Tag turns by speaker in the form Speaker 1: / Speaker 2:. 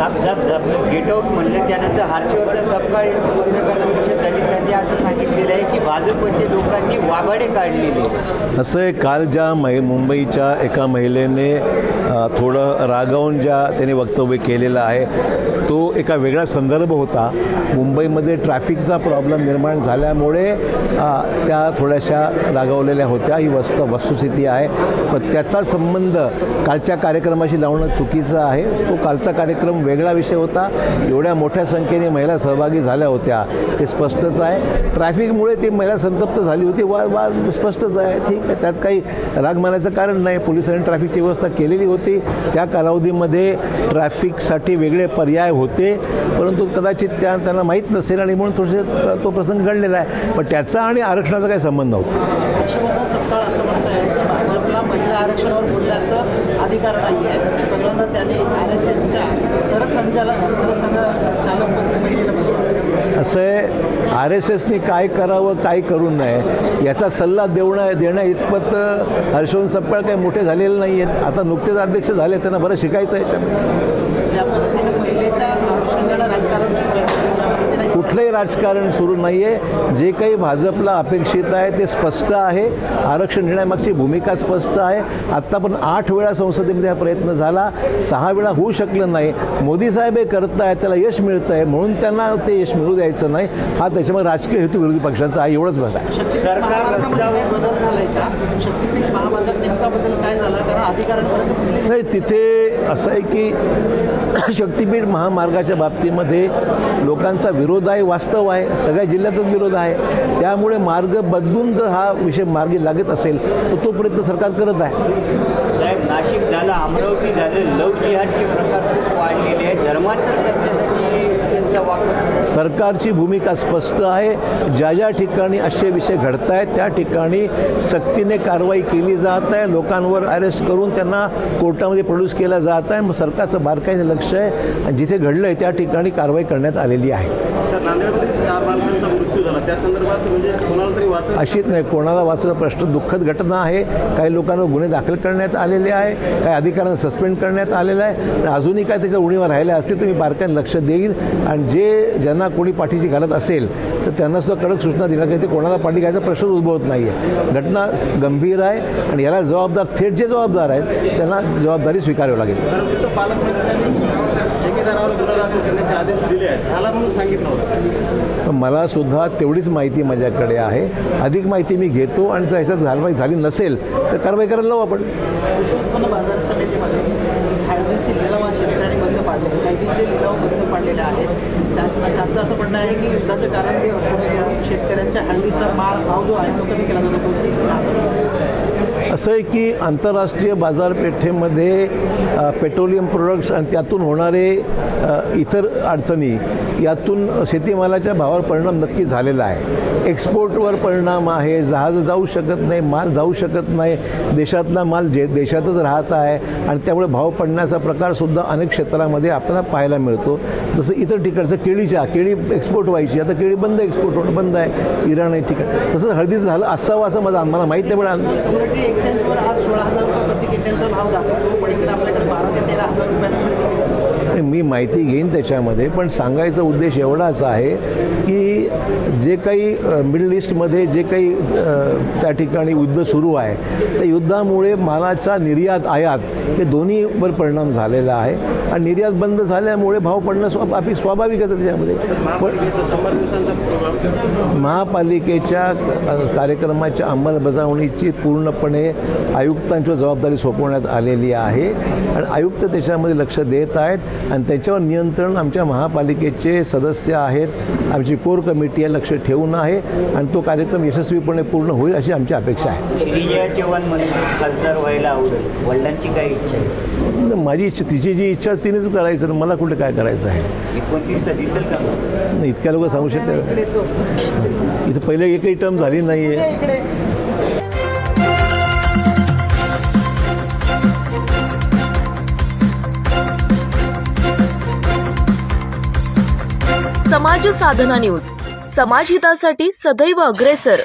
Speaker 1: झाप झाप झाप get out म्हणलं. त्यानंतर हर्षवर्धन सपकाळ यांची पत्रकार परिषद झाली. त्यांनी असं सांगितलेलं आहे की भाजपचे लोकांनी वाभाडे काढलेले.
Speaker 2: असं आहे, काल ज्या मुंबईच्या एका महिलेने थोडं रागावून ज्या त्याने वक्तव्य केलेलं आहे तो एका वेगळा संदर्भ होता. मुंबईमध्ये ट्रॅफिकचा प्रॉब्लेम निर्माण झाल्यामुळे त्या थोड्याशा रागावलेल्या होत्या. ही वस्तुस्थिती आहे. पण त्याचा संबंध कालच्या कार्यक्रमाशी लावणं चुकीचं आहे. तो कालचा कार्यक्रम वेगळा विषय होता. एवढ्या मोठ्या संख्येने महिला सहभागी झाल्या होत्या हे स्पष्टच आहे. ट्रॅफिकमुळे ती महिला संतप्त झाली होती वाद स्पष्टच आहे. ठीक आहे, त्यात काही राग मानायचं कारण नाही. पोलिसांनी ट्रॅफिकची व्यवस्था केलेली होती. त्या कालावधीमध्ये ट्रॅफिकसाठी वेगळे पर्याय होते, परंतु कदाचित त्यांना माहीत नसेल आणि म्हणून थोडेसे तो प्रसंग घडलेला आहे. पण त्याचा आणि आरक्षणाचा काही संबंध नव्हता.
Speaker 3: हर्षवर्धन सपकाळ असं म्हणतायत की भाजपला महिला आरक्षणावर बोलण्याचा अधिकार नाही आहे. पहिल्यांदा त्यांनी RSSच्या सरसंघचालकपदी महिलेला बसवलं.
Speaker 2: असं आहे, RSSनी काय करावं काय करू नये याचा सल्ला देणं इतपत हर्षवर्धन सपकाळ काही मोठे झालेले नाही आहेत. आता नुकतेच अध्यक्ष झाले, त्यांना बरं शिकायचं आहे याच्यामध्ये.
Speaker 3: ज्या पद्धतीने महिलेच्या अनुषंगाला राजकारण सुरू आहे, त्या पद्धतीने
Speaker 2: कुठलंही राजकारण सुरू नाही आहे. जे काही भाजपला अपेक्षित आहे ते स्पष्ट आहे. आरक्षण घेण्यामागची भूमिका स्पष्ट आहे. आत्ता पण 8 वेळा संसदेमध्ये हा प्रयत्न झाला, 6 वेळा होऊ शकलं नाही. मोदी साहेब हे करत आहेत, त्याला यश मिळतं आहे म्हणून त्यांना ते यश मिळू द्यायचं नाही. हा त्याच्यामध्ये राजकीय हेतू विरोधी पक्षांचा आहे, एवढंच बस आहे.
Speaker 3: सरकार बदल झालाय का? शक्तीपीठ महामार्गात नेमका बदल काय झाला? कारण अधिकाऱ्यांपर्यंत पोहोचले
Speaker 2: नाही, तिथे असं आहे की शक्तीपीठ महामार्गाच्या बाबतीमध्ये लोकांचा विरोध आहे, वास्तव आहे. सगळ्या जिल्ह्यातच विरोध आहे. त्यामुळे मार्ग बदलून जर हा विषय मार्गी लागत असेल तर तो प्रयत्न सरकार करत आहे.
Speaker 1: साहेब, नाशिक झालं, अमरावती झालं, लव जिहादचे प्रकार खूप वाढलेले आहेत. धर्मांतर करण्यासाठी त्यांचा वापर.
Speaker 2: सरकारची भूमिका स्पष्ट आहे. ज्या ज्या ठिकाणी असे विषय घडत आहेत त्या ठिकाणी सक्तीने कारवाई केली जात आहे. लोकांवर अरेस्ट करून त्यांना कोर्टामध्ये प्रोड्यूस केला जात आहे. मग सरकारचं बारकाईने लक्ष आहे आणि जिथे घडलं आहे त्या ठिकाणी कारवाई करण्यात आलेली आहे.
Speaker 4: सर, नांदेडमध्ये 4 बालकांचा मृत्यू झाला, त्या संदर्भात म्हणजे कोणाला तरी वाचत
Speaker 2: अशीच नाही, कोणाला वाचणं प्रश्न दुःखद घटना आहे. काही लोकांवर गुन्हे दाखल करण्यात आलेले आहे, काही अधिकाऱ्यांना सस्पेंड करण्यात आलेलं आहे. आणि अजूनही काय त्याच्या उणीवर राहिल्या असतील तर मी बारकाईने लक्ष देईन. आणि ज्यांना कोणी पाठीशी घालत असेल तर त्यांना सुद्धा कडक सूचना दिल्या की ते कोणाला पाठी घ्यायचा प्रश्न उद्भवत नाही आहे. घटना गंभीर आहे आणि याला जबाबदार थेट जे जबाबदार आहेत त्यांना जबाबदारी स्वीकारावी लागेल.
Speaker 4: पालकमंत्र्यांनी ठेकेदारावर गुन्हा दाखल करण्याचे आदेश दिले आहेत, झाला म्हणून सांगितलं होतं.
Speaker 2: मला सुद्धा तेवढीच माहिती माझ्याकडे आहे. अधिक माहिती मी घेतो आणि जर ह्याच्यात कारवाई झाली नसेल तर कारवाई करायला लावू आपण.
Speaker 3: कृषी उत्पन्न बाजार समितीमध्ये हळदीचे लिलाव शेतकऱ्यांनी बंद पाडले. हळदीचे लिलाव बंद पाडलेले आहेत. त्यांचं असं म्हणणं आहे की युद्धाचं कारण ते शेतकऱ्यांच्या हळदीचा भाव जो आहे तो कमी केला जातो.
Speaker 2: असं आहे की आंतरराष्ट्रीय बाजारपेठेमध्ये पेट्रोलियम प्रोडक्ट्स आणि त्यातून होणारे इतर अडचणी यातून शेतीमालाच्या भावावर परिणाम नक्की झालेला आहे. एक्सपोर्टवर परिणाम आहे. जहाज जाऊ शकत नाही, माल जाऊ शकत नाही. देशातला माल देशातच राहत आहे आणि त्यामुळे भाव पडण्याचा प्रकारसुद्धा अनेक क्षेत्रामध्ये आपल्याला पाहायला मिळतो. जसं इतर ठिकाणचं केळी एक्सपोर्ट व्हायची, आता केळी बंद, एक्सपोर्ट होणं बंद आहे. इराण आहे ठिकाण. तसंच हळदीचं झालं असावं असं मला माहीत नाही. पण
Speaker 3: एक्सचेंजवर आज 16,000 रुपये प्रति क्विंटलचा भाव दाखवतो, पण इकडे आपल्याकडे 12,000 ते 13,000 रुपयांपर्यंत.
Speaker 2: मी माहिती घेईन त्याच्यामध्ये, पण सांगायचा उद्देश एवढाच आहे की जे काही मिडल ईस्टमध्ये जे काही त्या ठिकाणी युद्ध सुरू आहे त्या युद्धामुळे मालाचा निर्यात आयात हे दोन्हीवर परिणाम झालेला आहे आणि निर्यात बंद झाल्यामुळे भाव पडणं स्वाभाविकच आहे. त्याच्यामध्ये महापालिकेच्या कार्यक्रमाच्या अंमलबजावणीची पूर्णपणे आयुक्तांच्या जबाबदारी सोपवण्यात आलेली आहे आणि आयुक्त त्याच्यामध्ये लक्ष देत आहेत आणि त्याच्यावर नियंत्रण आमच्या महापालिकेचे सदस्य आहेत, आमची कोर कमिटी आहे, लक्ष ठेवून आहे आणि तो कार्यक्रम यशस्वीपणे पूर्ण होईल अशी आमची अपेक्षा आहे.
Speaker 1: श्रीजया चव्हाण म्हणून खासदार व्हायला आवडेल. वडिलांची काय इच्छा आहे?
Speaker 2: माझी इच्छा, तिची जी इच्छा तिनेच करायचं, मला कुठे काय करायचं आहे.
Speaker 1: 29 दिसेल का?
Speaker 2: इतक्या लोक सांगू शकतात. इथं पहिले एकही टर्म झाली नाही आहे.
Speaker 5: समाज साधना न्यूज, समाजहितासाठी सदैव अग्रेसर.